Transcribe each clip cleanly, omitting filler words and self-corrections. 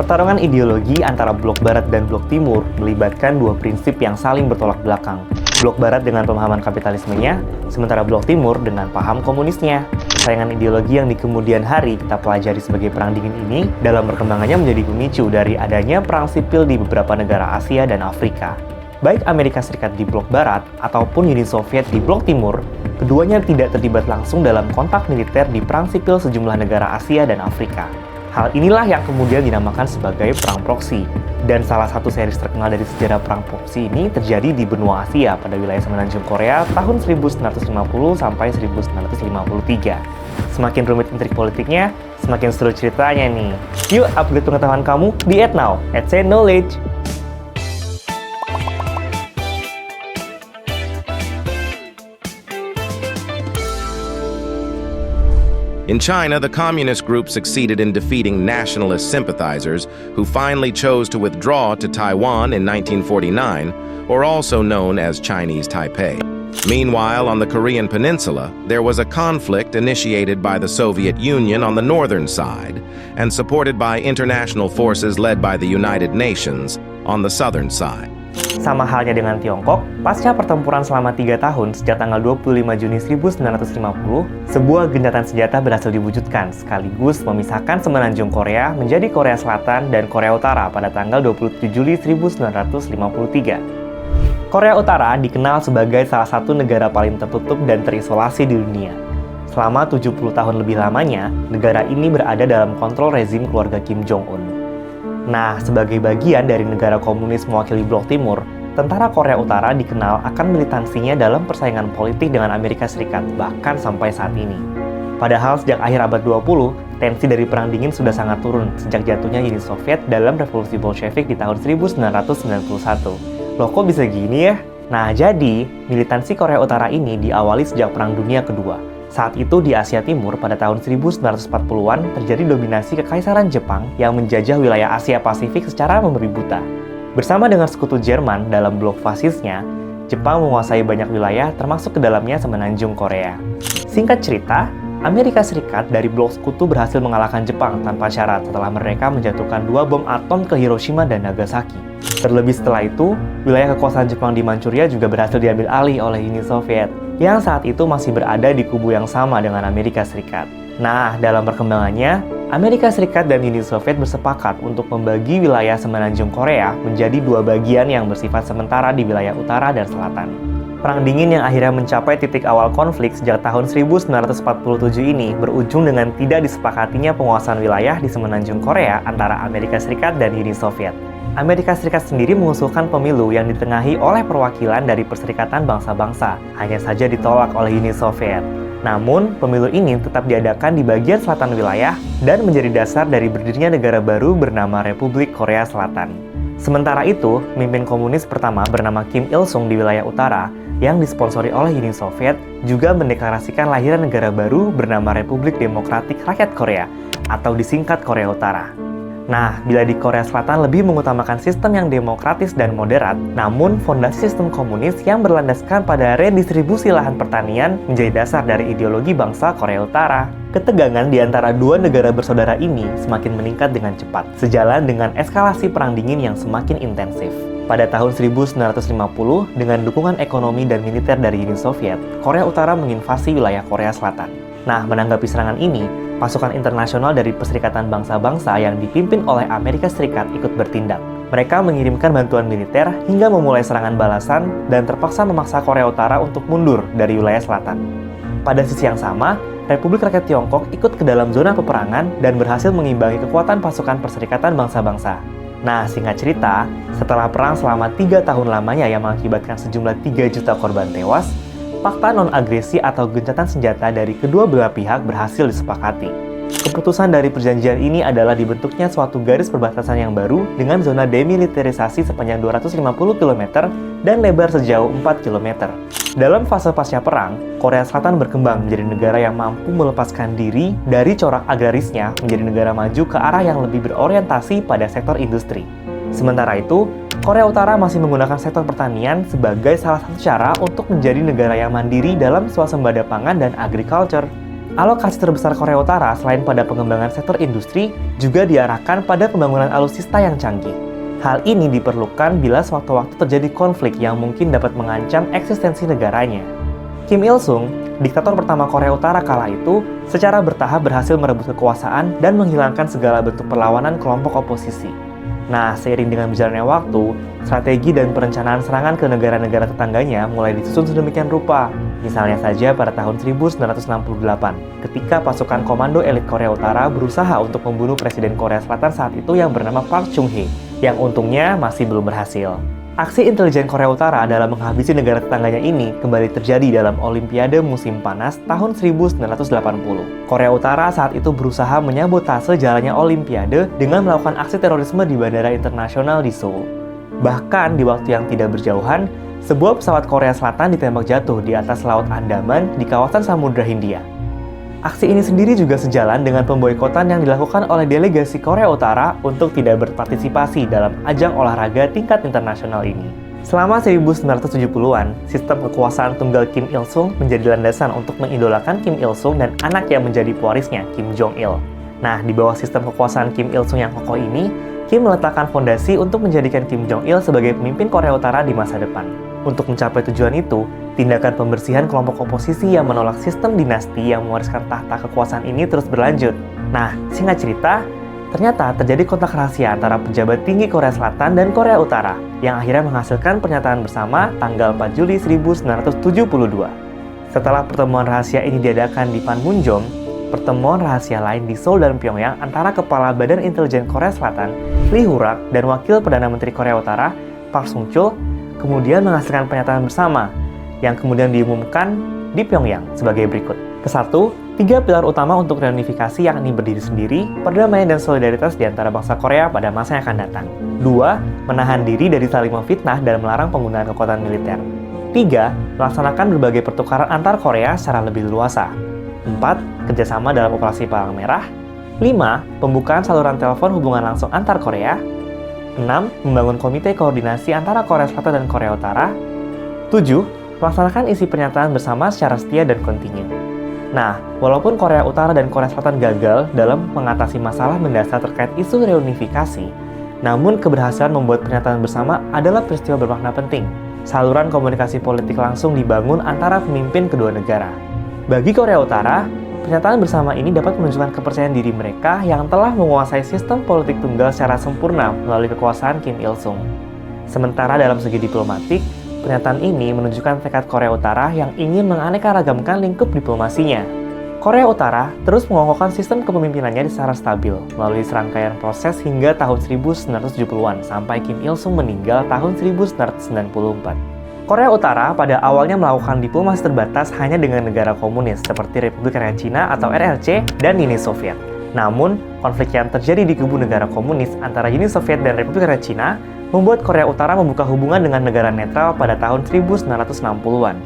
Pertarungan ideologi antara blok barat dan blok timur melibatkan dua prinsip yang saling bertolak belakang. Blok barat dengan pemahaman kapitalismenya, sementara blok timur dengan paham komunisnya. Persaingan ideologi yang di kemudian hari kita pelajari sebagai perang dingin ini dalam perkembangannya menjadi pemicu dari adanya perang sipil di beberapa negara Asia dan Afrika. Baik Amerika Serikat di blok barat ataupun Uni Soviet di blok timur, keduanya tidak terlibat langsung dalam kontak militer di perang sipil sejumlah negara Asia dan Afrika. Hal inilah yang kemudian dinamakan sebagai perang proksi. Dan salah satu series terkenal dari sejarah perang proksi ini terjadi di benua Asia pada wilayah semenanjung Korea tahun 1950 sampai 1953. Semakin rumit intrik politiknya, semakin seru ceritanya nih. Yuk upgrade pengetahuan kamu di @now, @knowledge. In China, the communist group succeeded in defeating nationalist sympathizers who finally chose to withdraw to Taiwan in 1949, or also known as Chinese Taipei. Meanwhile, on the Korean peninsula, there was a conflict initiated by the Soviet Union on the northern side and supported by international forces led by the United Nations on the southern side. Sama halnya dengan Tiongkok, pasca pertempuran selama 3 tahun sejak tanggal 25 Juni 1950, sebuah gencatan senjata berhasil diwujudkan sekaligus memisahkan semenanjung Korea menjadi Korea Selatan dan Korea Utara pada tanggal 27 Juli 1953. Korea Utara dikenal sebagai salah satu negara paling tertutup dan terisolasi di dunia. Selama 70 tahun lebih lamanya, negara ini berada dalam kontrol rezim keluarga Kim Jong-un. Nah, sebagai bagian dari negara komunis mewakili blok timur, tentara Korea Utara dikenal akan militansinya dalam persaingan politik dengan Amerika Serikat, bahkan sampai saat ini. Padahal sejak akhir abad 20, tensi dari Perang Dingin sudah sangat turun sejak jatuhnya Uni Soviet dalam revolusi Bolshevik di tahun 1991. Loh kok bisa gini ya? Nah, jadi, militansi Korea Utara ini diawali sejak Perang Dunia Kedua. Saat itu di Asia Timur pada tahun 1940-an terjadi dominasi Kekaisaran Jepang yang menjajah wilayah Asia Pasifik secara memberi buta. Bersama dengan sekutu Jerman dalam blok fasisnya, Jepang menguasai banyak wilayah termasuk ke dalamnya semenanjung Korea. Singkat cerita, Amerika Serikat dari blok sekutu berhasil mengalahkan Jepang tanpa syarat setelah mereka menjatuhkan 2 bom atom ke Hiroshima dan Nagasaki. Terlebih setelah itu, wilayah kekuasaan Jepang di Manchuria juga berhasil diambil alih oleh Uni Soviet, yang saat itu masih berada di kubu yang sama dengan Amerika Serikat. Nah, dalam perkembangannya, Amerika Serikat dan Uni Soviet bersepakat untuk membagi wilayah semenanjung Korea menjadi 2 bagian yang bersifat sementara di wilayah utara dan selatan. Perang Dingin yang akhirnya mencapai titik awal konflik sejak tahun 1947 ini berujung dengan tidak disepakatinya penguasaan wilayah di semenanjung Korea antara Amerika Serikat dan Uni Soviet. Amerika Serikat sendiri mengusulkan pemilu yang ditengahi oleh perwakilan dari Perserikatan Bangsa-Bangsa, hanya saja ditolak oleh Uni Soviet. Namun, pemilu ini tetap diadakan di bagian selatan wilayah dan menjadi dasar dari berdirinya negara baru bernama Republik Korea Selatan. Sementara itu, pemimpin komunis pertama bernama Kim Il-sung di wilayah utara, yang disponsori oleh Uni Soviet, juga mendeklarasikan lahiran negara baru bernama Republik Demokratik Rakyat Korea, atau disingkat Korea Utara. Nah, bila di Korea Selatan lebih mengutamakan sistem yang demokratis dan moderat, namun fondasi sistem komunis yang berlandaskan pada redistribusi lahan pertanian menjadi dasar dari ideologi bangsa Korea Utara. Ketegangan di antara dua negara bersaudara ini semakin meningkat dengan cepat, sejalan dengan eskalasi Perang Dingin yang semakin intensif. Pada tahun 1950, dengan dukungan ekonomi dan militer dari Uni Soviet, Korea Utara menginvasi wilayah Korea Selatan. Nah, menanggapi serangan ini, pasukan internasional dari Perserikatan Bangsa-Bangsa yang dipimpin oleh Amerika Serikat ikut bertindak. Mereka mengirimkan bantuan militer hingga memulai serangan balasan dan terpaksa memaksa Korea Utara untuk mundur dari wilayah selatan. Pada sisi yang sama, Republik Rakyat Tiongkok ikut ke dalam zona peperangan dan berhasil mengimbangi kekuatan pasukan Perserikatan Bangsa-Bangsa. Nah, singkat cerita, setelah perang selama 3 tahun lamanya yang mengakibatkan sejumlah 3 juta korban tewas, fakta non-agresi atau gencatan senjata dari kedua belah pihak berhasil disepakati. Keputusan dari perjanjian ini adalah dibentuknya suatu garis perbatasan yang baru dengan zona demilitarisasi sepanjang 250 km dan lebar sejauh 4 km. Dalam fase pasca perang, Korea Selatan berkembang menjadi negara yang mampu melepaskan diri dari corak agrarisnya menjadi negara maju ke arah yang lebih berorientasi pada sektor industri. Sementara itu, Korea Utara masih menggunakan sektor pertanian sebagai salah satu cara untuk menjadi negara yang mandiri dalam swasembada pangan dan agriculture. Alokasi terbesar Korea Utara selain pada pengembangan sektor industri, juga diarahkan pada pembangunan alutsista yang canggih. Hal ini diperlukan bila sewaktu-waktu terjadi konflik yang mungkin dapat mengancam eksistensi negaranya. Kim Il-sung, diktator pertama Korea Utara kala itu, secara bertahap berhasil merebut kekuasaan dan menghilangkan segala bentuk perlawanan kelompok oposisi. Nah, seiring dengan berjalannya waktu, strategi dan perencanaan serangan ke negara-negara tetangganya mulai disusun sedemikian rupa. Misalnya saja pada tahun 1968, ketika pasukan komando elit Korea Utara berusaha untuk membunuh Presiden Korea Selatan saat itu yang bernama Park Chung-hee, yang untungnya masih belum berhasil. Aksi intelijen Korea Utara dalam menghabisi negara tetangganya ini kembali terjadi dalam Olimpiade musim panas tahun 1980. Korea Utara saat itu berusaha menyabotase jalannya Olimpiade dengan melakukan aksi terorisme di Bandara Internasional di Seoul. Bahkan di waktu yang tidak berjauhan, sebuah pesawat Korea Selatan ditembak jatuh di atas Laut Andaman di kawasan Samudra Hindia. Aksi ini sendiri juga sejalan dengan pemboikotan yang dilakukan oleh delegasi Korea Utara untuk tidak berpartisipasi dalam ajang olahraga tingkat internasional ini. Selama 1970-an, sistem kekuasaan tunggal Kim Il-sung menjadi landasan untuk mengidolakan Kim Il-sung dan anak yang menjadi pewarisnya, Kim Jong-il. Nah, di bawah sistem kekuasaan Kim Il-sung yang kokoh ini, Kim meletakkan fondasi untuk menjadikan Kim Jong-il sebagai pemimpin Korea Utara di masa depan. Untuk mencapai tujuan itu, tindakan pembersihan kelompok oposisi yang menolak sistem dinasti yang mewariskan tahta kekuasaan ini terus berlanjut. Nah, singkat cerita, ternyata terjadi kontak rahasia antara pejabat tinggi Korea Selatan dan Korea Utara yang akhirnya menghasilkan pernyataan bersama tanggal 4 Juli 1972. Setelah pertemuan rahasia ini diadakan di Panmunjom, pertemuan rahasia lain di Seoul dan Pyongyang antara Kepala Badan Intelijen Korea Selatan, Lee Hurak, dan Wakil Perdana Menteri Korea Utara, Park Sung-chul, kemudian menghasilkan pernyataan bersama yang kemudian diumumkan di Pyongyang sebagai berikut. Kesatu, 3 pilar utama untuk reunifikasi yakni berdiri sendiri, perdamaian dan solidaritas di antara bangsa Korea pada masa yang akan datang. 2. Menahan diri dari saling memfitnah dan melarang penggunaan kekuatan militer. 3. Melaksanakan berbagai pertukaran antar Korea secara lebih luasa. 4. Kerjasama dalam operasi Palang Merah. 5. Pembukaan saluran telepon hubungan langsung antar Korea. 6. Membangun komite koordinasi antara Korea Selatan dan Korea Utara. 7. Melaksanakan isi pernyataan bersama secara setia dan kontinu. Nah, walaupun Korea Utara dan Korea Selatan gagal dalam mengatasi masalah mendasar terkait isu reunifikasi, namun keberhasilan membuat pernyataan bersama adalah peristiwa bermakna penting. Saluran komunikasi politik langsung dibangun antara pemimpin kedua negara. Bagi Korea Utara, pernyataan bersama ini dapat menunjukkan kepercayaan diri mereka yang telah menguasai sistem politik tunggal secara sempurna melalui kekuasaan Kim Il-sung. Sementara dalam segi diplomatik, pernyataan ini menunjukkan tekad Korea Utara yang ingin menganeka-ragamkan lingkup diplomasinya. Korea Utara terus mengokohkan sistem kepemimpinannya secara stabil melalui serangkaian proses hingga tahun 1970-an sampai Kim Il-sung meninggal tahun 1994. Korea Utara pada awalnya melakukan diplomasi terbatas hanya dengan negara komunis seperti Republik Rakyat Cina atau RRC dan Uni Soviet. Namun, konflik yang terjadi di kubu negara komunis antara Uni Soviet dan Republik Rakyat Cina membuat Korea Utara membuka hubungan dengan negara netral pada tahun 1960-an.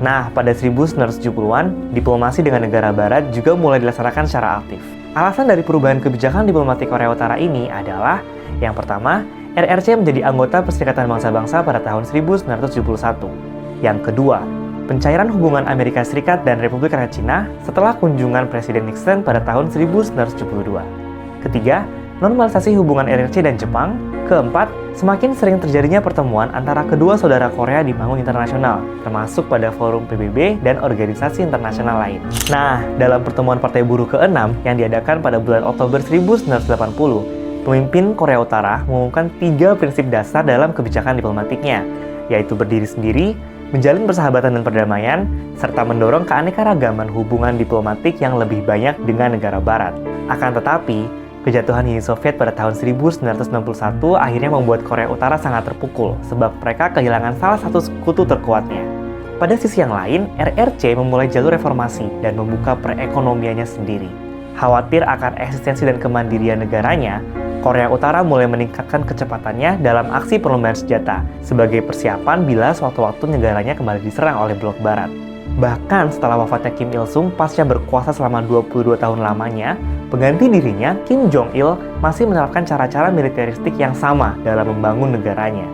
Nah, pada 1970-an, diplomasi dengan negara barat juga mulai dilaksanakan secara aktif. Alasan dari perubahan kebijakan diplomatik Korea Utara ini adalah, yang pertama, RRC menjadi anggota Perserikatan Bangsa-Bangsa pada tahun 1971. Yang kedua, pencairan hubungan Amerika Serikat dan Republik Rakyat Cina setelah kunjungan Presiden Nixon pada tahun 1972. Ketiga, normalisasi hubungan RRC dan Jepang. Keempat, semakin sering terjadinya pertemuan antara kedua saudara Korea di panggung internasional, termasuk pada forum PBB dan organisasi internasional lain. Nah, dalam pertemuan Partai Buruh ke-6 yang diadakan pada bulan Oktober 1980, pemimpin Korea Utara mengumumkan 3 prinsip dasar dalam kebijakan diplomatiknya, yaitu berdiri sendiri, menjalin persahabatan dan perdamaian, serta mendorong keanekaragaman hubungan diplomatik yang lebih banyak dengan negara barat. Akan tetapi, kejatuhan Uni Soviet pada tahun 1961 akhirnya membuat Korea Utara sangat terpukul, sebab mereka kehilangan salah satu sekutu terkuatnya. Pada sisi yang lain, RRC memulai jalur reformasi dan membuka perekonomiannya sendiri. Khawatir akan eksistensi dan kemandirian negaranya, Korea Utara mulai meningkatkan kecepatannya dalam aksi perlombaan senjata sebagai persiapan bila sewaktu-waktu negaranya kembali diserang oleh blok barat. Bahkan setelah wafatnya Kim Il-sung pasca berkuasa selama 22 tahun lamanya, pengganti dirinya, Kim Jong-il, masih menerapkan cara-cara militeristik yang sama dalam membangun negaranya.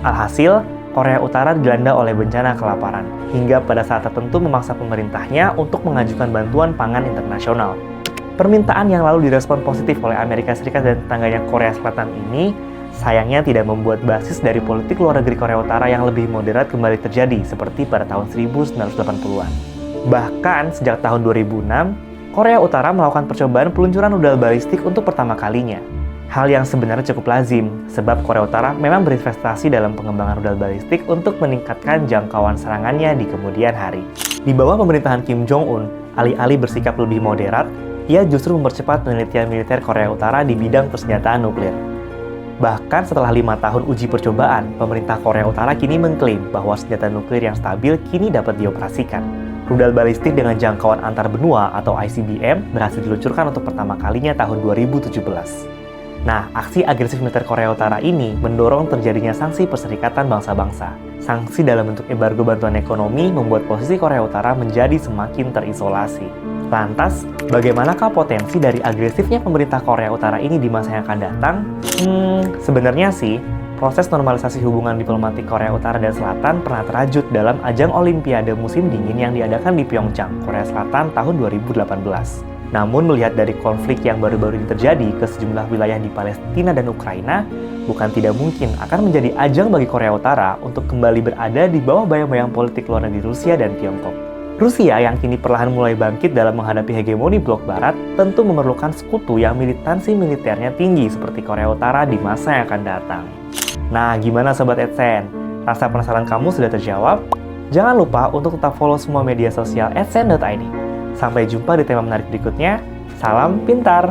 Alhasil, Korea Utara dilanda oleh bencana kelaparan, hingga pada saat tertentu memaksa pemerintahnya untuk mengajukan bantuan pangan internasional. Permintaan yang lalu direspon positif oleh Amerika Serikat dan tetangganya Korea Selatan ini sayangnya tidak membuat basis dari politik luar negeri Korea Utara yang lebih moderat kembali terjadi seperti pada tahun 1980-an. Bahkan sejak tahun 2006, Korea Utara melakukan percobaan peluncuran rudal balistik untuk pertama kalinya. Hal yang sebenarnya cukup lazim, sebab Korea Utara memang berinvestasi dalam pengembangan rudal balistik untuk meningkatkan jangkauan serangannya di kemudian hari. Di bawah pemerintahan Kim Jong-un, alih-alih bersikap lebih moderat, ia justru mempercepat penelitian militer Korea Utara di bidang persenjataan nuklir. Bahkan setelah 5 tahun uji percobaan, pemerintah Korea Utara kini mengklaim bahwa senjata nuklir yang stabil kini dapat dioperasikan. Rudal balistik dengan jangkauan antar benua atau ICBM berhasil diluncurkan untuk pertama kalinya tahun 2017. Nah, aksi agresif militer Korea Utara ini mendorong terjadinya sanksi Perserikatan Bangsa-Bangsa. Sanksi dalam bentuk embargo bantuan ekonomi membuat posisi Korea Utara menjadi semakin terisolasi. Lantas, bagaimanakah potensi dari agresifnya pemerintah Korea Utara ini di masa yang akan datang? Sebenarnya sih, proses normalisasi hubungan diplomatik Korea Utara dan Selatan pernah terajut dalam ajang Olimpiade musim dingin yang diadakan di Pyeongchang, Korea Selatan tahun 2018. Namun melihat dari konflik yang baru-baru ini terjadi ke sejumlah wilayah di Palestina dan Ukraina, bukan tidak mungkin akan menjadi ajang bagi Korea Utara untuk kembali berada di bawah bayang-bayang politik luar negeri Rusia dan Tiongkok. Rusia yang kini perlahan mulai bangkit dalam menghadapi hegemoni blok barat tentu memerlukan sekutu yang militansi militernya tinggi seperti Korea Utara di masa yang akan datang. Nah, gimana Sobat AdSense? Rasa penasaran kamu sudah terjawab? Jangan lupa untuk tetap follow semua media sosial adsense.id. Sampai jumpa di tema menarik berikutnya. Salam pintar!